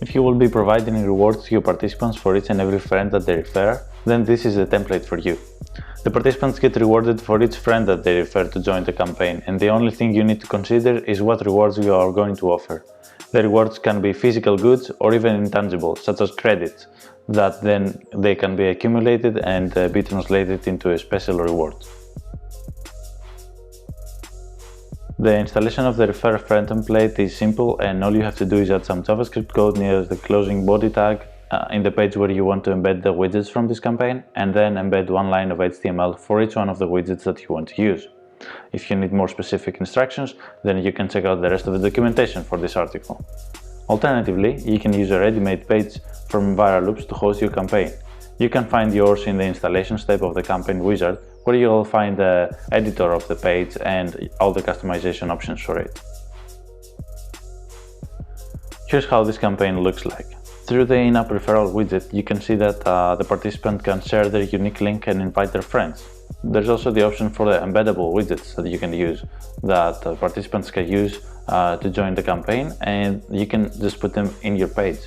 If you will be providing rewards to your participants for each and every friend that they refer, then this is the template for you. The participants get rewarded for each friend that they refer to join the campaign, and the only thing you need to consider is what rewards you are going to offer. The rewards can be physical goods or even intangible, such as credits, that then they can be accumulated and be translated into a special reward. The installation of the Refer a Friend template is simple, and all you have to do is add some JavaScript code near the closing body tag in the page where you want to embed the widgets from this campaign, and then embed one line of HTML for each one of the widgets that you want to use. If you need more specific instructions, then you can check out the rest of the documentation for this article. Alternatively, you can use a ready-made page from Viral Loops to host your campaign. You can find yours in the installation step of the campaign wizard, where you will find the editor of the page and all the customization options for it. Here's how this campaign looks like. Through the in-app referral widget, you can see that the participant can share their unique link and invite their friends. There's also the option for the embeddable widgets that you can use, that participants can use to join the campaign, and you can just put them in your page.